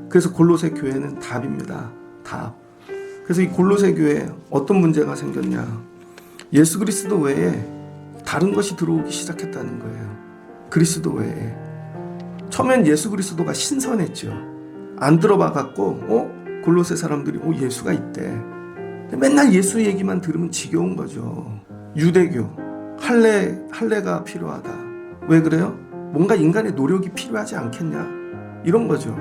그래서 골로새 교회는 답입니다. 답. 그래서 이 골로새 교회에 어떤 문제가 생겼냐? 예수 그리스도 외에 다른 것이 들어오기 시작했다는 거예요. 그리스도 외에. 처음엔 예수 그리스도가 신선했죠. 안 들어봐 갖고 골로새 사람들이 예수가 있대. 맨날 예수 얘기만 들으면 지겨운 거죠. 유대교, 할례가 필요하다. 왜 그래요? 뭔가 인간의 노력이 필요하지 않겠냐? 이런 거죠.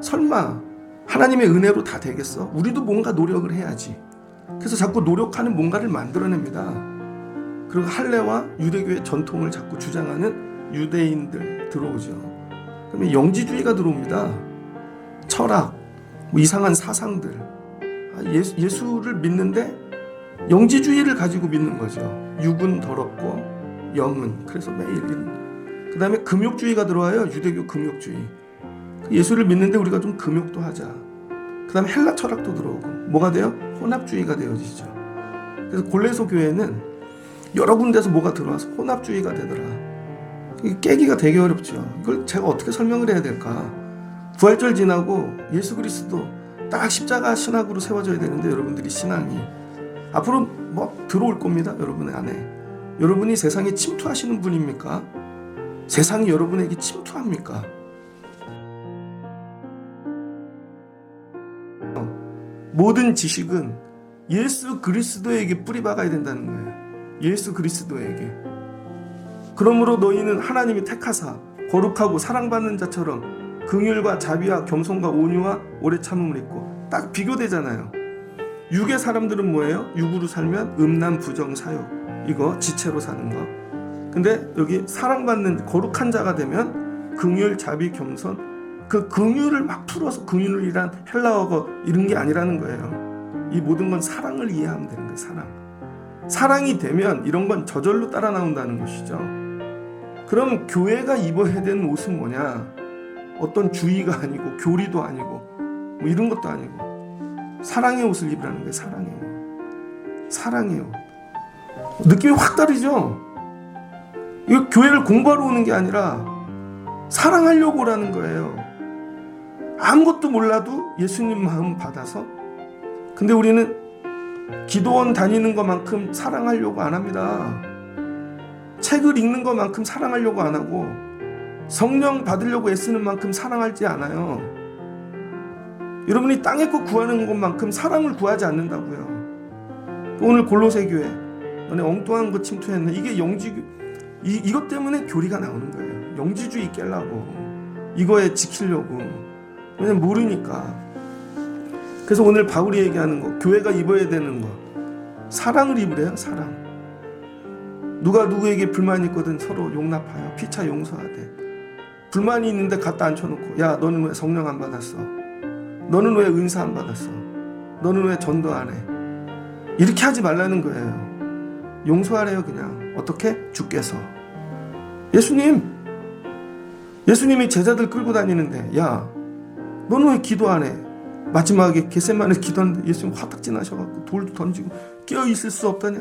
설마 하나님의 은혜로 다 되겠어? 우리도 뭔가 노력을 해야지. 그래서 자꾸 노력하는 뭔가를 만들어냅니다. 그리고 할례와 유대교의 전통을 자꾸 주장하는 유대인들 들어오죠. 그러면 영지주의가 들어옵니다. 철학, 이상한 사상들. 예수를 믿는데 영지주의를 가지고 믿는 거죠. 육은 더럽고 영은. 그래서 매일 그 다음에 금욕주의가 들어와요. 유대교 금욕주의. 예수를 믿는데 우리가 좀 금욕도 하자. 그 다음에 헬라 철학도 들어오고. 뭐가 돼요? 혼합주의가 되어지죠. 그래서 골로새 교회는 여러 군데서 뭐가 들어와서 혼합주의가 되더라. 이게 깨기가 되게 어렵죠. 이걸 제가 어떻게 설명을 해야 될까? 부활절 지나고 예수 그리스도 딱 십자가 신학으로 세워져야 되는데 여러분들이 신앙이 앞으로 들어올 겁니다. 여러분 안에. 여러분이 세상에 침투하시는 분입니까? 세상이 여러분에게 침투합니까? 모든 지식은 예수 그리스도에게 뿌리박아야 된다는 거예요. 예수 그리스도에게. 그러므로 너희는 하나님이 택하사 거룩하고 사랑받는 자처럼 긍휼과 자비와 겸손과 온유와 오래 참음을 입고. 딱 비교되잖아요. 육의 사람들은 뭐예요? 육으로 살면 음란 부정 사욕, 이거 지체로 사는 거. 근데 여기 사랑받는 거룩한 자가 되면 긍휼 자비 겸손, 그 긍휼을 막 풀어서, 긍휼이란 헬라어가 이런 게 아니라는 거예요. 이 모든 건 사랑을 이해하면 되는 거예요. 사랑이 되면 이런 건 저절로 따라 나온다는 것이죠. 그럼 교회가 입어야 되는 옷은 뭐냐? 어떤 주의가 아니고 교리도 아니고 이런 것도 아니고 사랑의 옷을 입으라는 거예요. 사랑의 옷. 느낌이 확 다르죠? 이거 교회를 공부하러 오는 게 아니라 사랑하려고 오라는 거예요. 아무것도 몰라도 예수님 마음 받아서. 근데 우리는 기도원 다니는 것만큼 사랑하려고 안 합니다. 책을 읽는 것만큼 사랑하려고 안 하고 성령 받으려고 애쓰는 만큼 사랑하지 않아요. 여러분이 땅의 것 구하는 것만큼 사랑을 구하지 않는다고요. 오늘 골로새 교회 너네 엉뚱한 거 침투했네. 이게 이것 때문에 교리가 나오는 거예요. 영지주의 깨려고, 이거에 지키려고. 왜냐면 모르니까. 그래서 오늘 바울이 얘기하는 거, 교회가 입어야 되는 거, 사랑을 입으래요. 사랑. 누가 누구에게 불만이 있거든 서로 용납하여 피차 용서하되. 불만이 있는데 갖다 앉혀놓고, 야 너는 왜 성령 안 받았어? 너는 왜 은사 안 받았어? 너는 왜 전도 안 해? 이렇게 하지 말라는 거예요. 용서하래요. 그냥 어떻게? 주께서. 예수님이 제자들 끌고 다니는데, 야 너는 왜 기도 안 해? 마지막에 겟세마네 기도하는데 예수님 화딱지 나셔갖고 돌도 던지고 깨어있을 수 없다냐?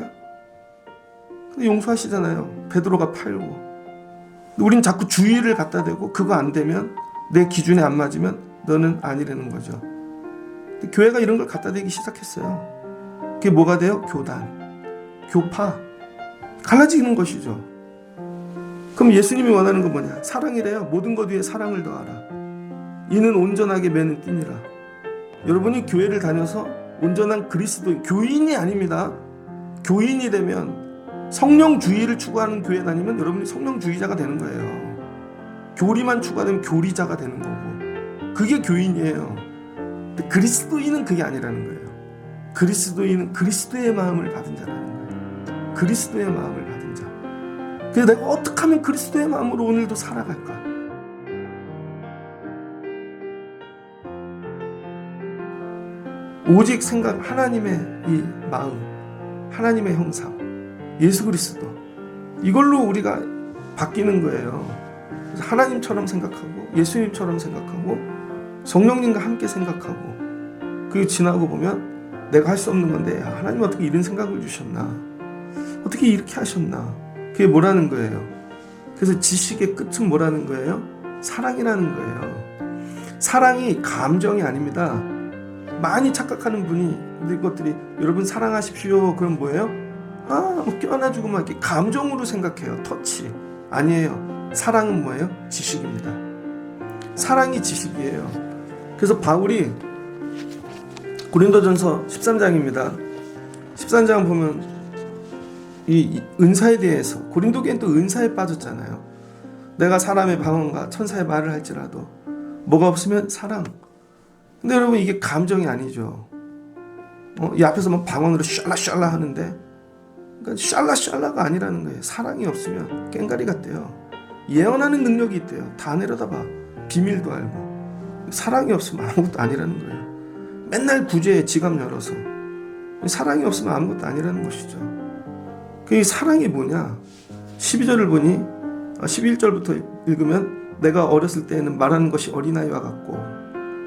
근데 용서하시잖아요. 베드로가 팔고. 우린 자꾸 주의를 갖다 대고 그거 안 되면, 내 기준에 안 맞으면 너는 아니라는 거죠. 근데 교회가 이런 걸 갖다 대기 시작했어요. 그게 뭐가 돼요? 교단, 교파, 갈라지는 것이죠. 그럼 예수님이 원하는 건 뭐냐? 사랑이래요. 모든 것 위에 사랑을 더하라. 이는 온전하게 매는 띠니라. 여러분이 교회를 다녀서 온전한 그리스도인, 교인이 아닙니다. 교인이 되면, 성령주의를 추구하는 교회 다니면 여러분이 성령주의자가 되는 거예요. 교리만 추구하면 교리자가 되는 거고, 그게 교인이에요. 근데 그리스도인은 그게 아니라는 거예요. 그리스도인은 그리스도의 마음을 받은 자라는 거예요. 그리스도의 마음을 받은 자. 그래서 내가 어떻게 하면 그리스도의 마음으로 오늘도 살아갈까? 오직 생각, 하나님의 이 마음, 하나님의 형상, 예수 그리스도, 이걸로 우리가 바뀌는 거예요. 그래서 하나님처럼 생각하고 예수님처럼 생각하고 성령님과 함께 생각하고, 그리고 지나고 보면 내가 할 수 없는 건데, 하나님 어떻게 이런 생각을 주셨나, 어떻게 이렇게 하셨나. 그게 뭐라는 거예요? 그래서 지식의 끝은 뭐라는 거예요? 사랑이라는 거예요. 사랑이 감정이 아닙니다. 많이 착각하는 분이 근데 이것들이 여러분 사랑하십시오. 그럼 뭐예요? 뭐 껴안아주고 막 이렇게 감정으로 생각해요. 터치. 아니에요. 사랑은 뭐예요? 지식입니다. 사랑이 지식이에요. 그래서 바울이 고린도전서 13장입니다. 13장 보면 이 은사에 대해서 고린도 교회는 또 은사에 빠졌잖아요. 내가 사람의 방언과 천사의 말을 할지라도 뭐가 없으면 사랑. 근데 여러분 이게 감정이 아니죠. 이 앞에서 막 방언으로 샬라샬라 하는데 그러니까 샬라샬라가 아니라는 거예요. 사랑이 없으면 깽가리 같대요. 예언하는 능력이 있대요. 다 내려다봐. 비밀도 알고. 사랑이 없으면 아무것도 아니라는 거예요. 맨날 구제에 지갑 열어서 사랑이 없으면 아무것도 아니라는 것이죠. 그 사랑이 뭐냐? 12절을 보니 11절부터 읽으면 내가 어렸을 때에는 말하는 것이 어린아이와 같고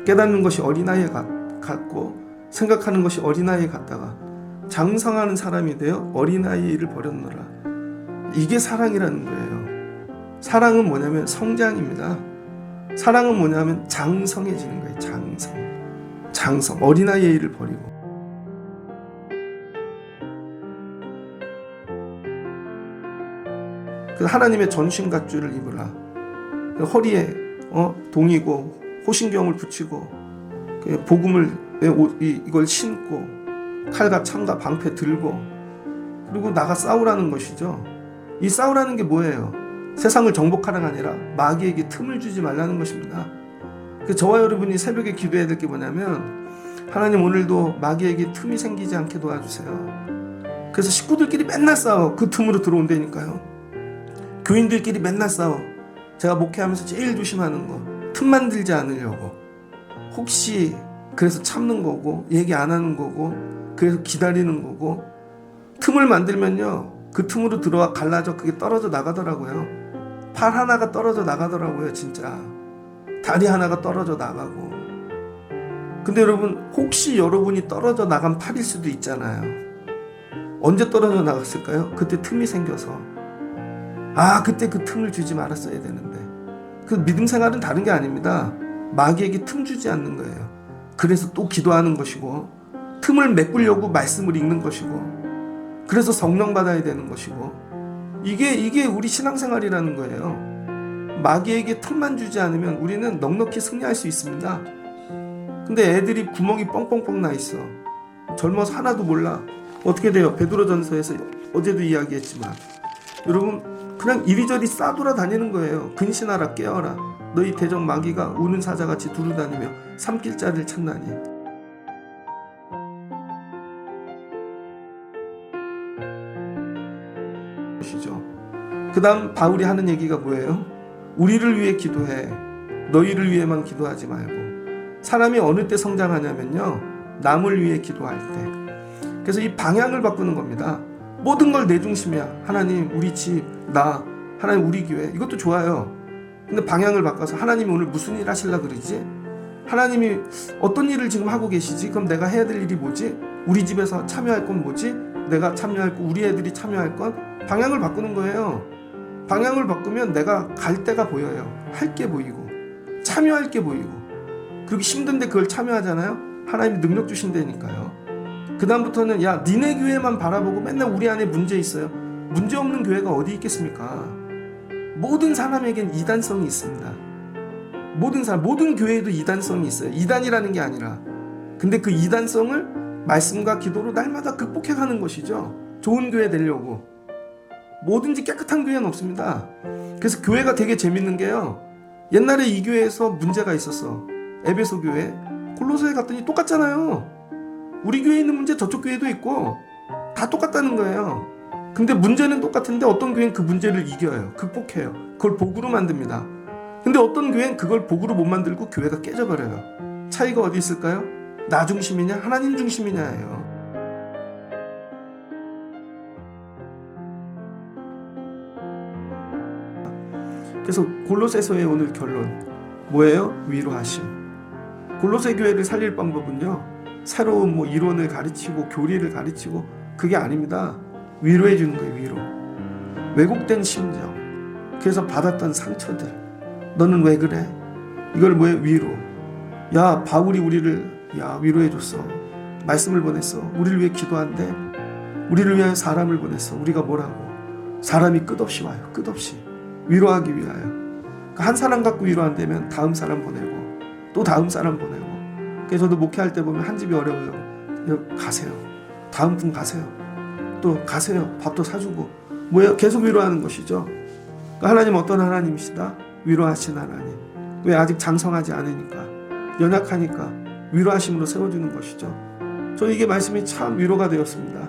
깨닫는 것이 어린아이 같고 생각하는 것이 어린아이 같다가 장성하는 사람이 되어 어린아이를 버렸노라. 이게 사랑이라는 거예요. 사랑은 뭐냐면 성장입니다. 사랑은 뭐냐면 장성해지는 거예요. 장성. 어린아이의 일을 버리고. 그 하나님의 전신갑주를 입으라. 그 허리에 동이고 호신경을 붙이고 그 복음을 이걸 신고 칼과 창과 방패 들고 그리고 나가 싸우라는 것이죠. 이 싸우라는 게 뭐예요? 세상을 정복하라가 아니라 마귀에게 틈을 주지 말라는 것입니다. 저와 여러분이 새벽에 기도해야 될 게 뭐냐면 하나님 오늘도 마귀에게 틈이 생기지 않게 도와주세요. 그래서 식구들끼리 맨날 싸워. 그 틈으로 들어온다니까요. 교인들끼리 맨날 싸워. 제가 목회하면서 제일 조심하는 거 틈 만들지 않으려고. 혹시 그래서 참는 거고 얘기 안 하는 거고 그래서 기다리는 거고 틈을 만들면요 그 틈으로 들어와 갈라져 그게 떨어져 나가더라고요. 팔 하나가 떨어져 나가더라고요. 진짜 다리 하나가 떨어져 나가고. 근데 여러분 혹시 여러분이 떨어져 나간 팔일 수도 있잖아요. 언제 떨어져 나갔을까요? 그때 틈이 생겨서 그때 그 틈을 주지 말았어야 되는데. 그 믿음 생활은 다른 게 아닙니다. 마귀에게 틈 주지 않는 거예요. 그래서 또 기도하는 것이고 틈을 메꾸려고 말씀을 읽는 것이고 그래서 성령 받아야 되는 것이고 이게 우리 신앙생활이라는 거예요. 마귀에게 틈만 주지 않으면 우리는 넉넉히 승리할 수 있습니다. 근데 애들이 구멍이 뻥뻥뻥 나 있어. 젊어서 하나도 몰라. 어떻게 돼요? 베드로전서에서 어제도 이야기했지만 여러분 그냥 이리저리 싸돌아 다니는 거예요. 근신하라 깨어라. 너희 대적 마귀가 우는 사자같이 두루다니며 삼킬 자를 찾나니. 그 다음 바울이 하는 얘기가 뭐예요? 우리를 위해 기도해. 너희를 위해만 기도하지 말고. 사람이 어느 때 성장하냐면요 남을 위해 기도할 때. 그래서 이 방향을 바꾸는 겁니다. 모든 걸 내 중심이야. 하나님 우리 집, 나, 하나님 우리 교회. 이것도 좋아요. 근데 방향을 바꿔서 하나님이 오늘 무슨 일 하시려고 그러지? 하나님이 어떤 일을 지금 하고 계시지? 그럼 내가 해야 될 일이 뭐지? 우리 집에서 참여할 건 뭐지? 내가 참여할 거, 우리 애들이 참여할 건? 방향을 바꾸는 거예요. 방향을 바꾸면 내가 갈 데가 보여요. 할 게 보이고 참여할 게 보이고 그리고 힘든데 그걸 참여하잖아요. 하나님이 능력 주신다니까요. 그 다음부터는 야 니네 교회만 바라보고 맨날 우리 안에 문제 있어요. 문제 없는 교회가 어디 있겠습니까? 모든 사람에겐 이단성이 있습니다. 모든 교회에도 이단성이 있어요. 이단이라는 게 아니라 근데 그 이단성을 말씀과 기도로 날마다 극복해가는 것이죠. 좋은 교회 되려고. 뭐든지 깨끗한 교회는 없습니다. 그래서 교회가 되게 재밌는 게요. 옛날에 이 교회에서 문제가 있었어. 에베소 교회. 골로새에 갔더니 똑같잖아요. 우리 교회에 있는 문제 저쪽 교회도 있고 다 똑같다는 거예요. 근데 문제는 똑같은데 어떤 교회는 그 문제를 이겨요. 극복해요. 그걸 복으로 만듭니다. 근데 어떤 교회는 그걸 복으로 못 만들고 교회가 깨져버려요. 차이가 어디 있을까요? 나 중심이냐 하나님 중심이냐예요. 그래서 골로새서의 오늘 결론 뭐예요? 위로하심. 골로새 교회를 살릴 방법은요 새로운 이론을 가르치고 교리를 가르치고 그게 아닙니다. 위로해 주는 거예요. 위로. 왜곡된 심정, 그래서 받았던 상처들 너는 왜 그래? 이걸 뭐예요? 위로. 야, 바울이 우리를 위로해 줬어. 말씀을 보냈어. 우리를 위해 기도한대. 우리를 위하여 사람을 보냈어. 우리가 뭐라고? 사람이 끝없이 와요. 끝없이 위로하기 위하여. 그러니까 한 사람 갖고 위로 안 되면 다음 사람 보내고 또 다음 사람 보내고. 그래서 저도 목회할 때 보면 한 집이 어려워요. 가세요. 다음 분 가세요. 또 가세요. 밥도 사주고. 뭐예요? 계속 위로하는 것이죠. 그러니까 하나님 어떤 하나님이시다? 위로하신 하나님. 왜? 아직 장성하지 않으니까, 연약하니까 위로하심으로 세워주는 것이죠. 저는 이게 말씀이 참 위로가 되었습니다.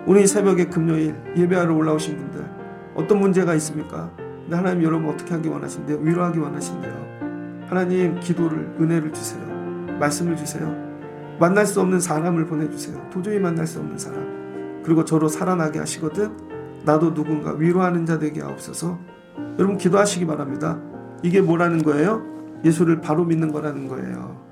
오늘 이 새벽에 금요일 예배하러 올라오신 분들 어떤 문제가 있습니까? 근데 하나님 여러분 어떻게 하기 원하신대요? 위로하기 원하신대요. 하나님 기도를, 은혜를 주세요. 말씀을 주세요. 만날 수 없는 사람을 보내주세요. 도저히 만날 수 없는 사람. 그리고 저로 살아나게 하시거든 나도 누군가 위로하는 자 되게 하옵소서. 여러분 기도하시기 바랍니다. 이게 뭐라는 거예요? 예수를 바로 믿는 거라는 거예요.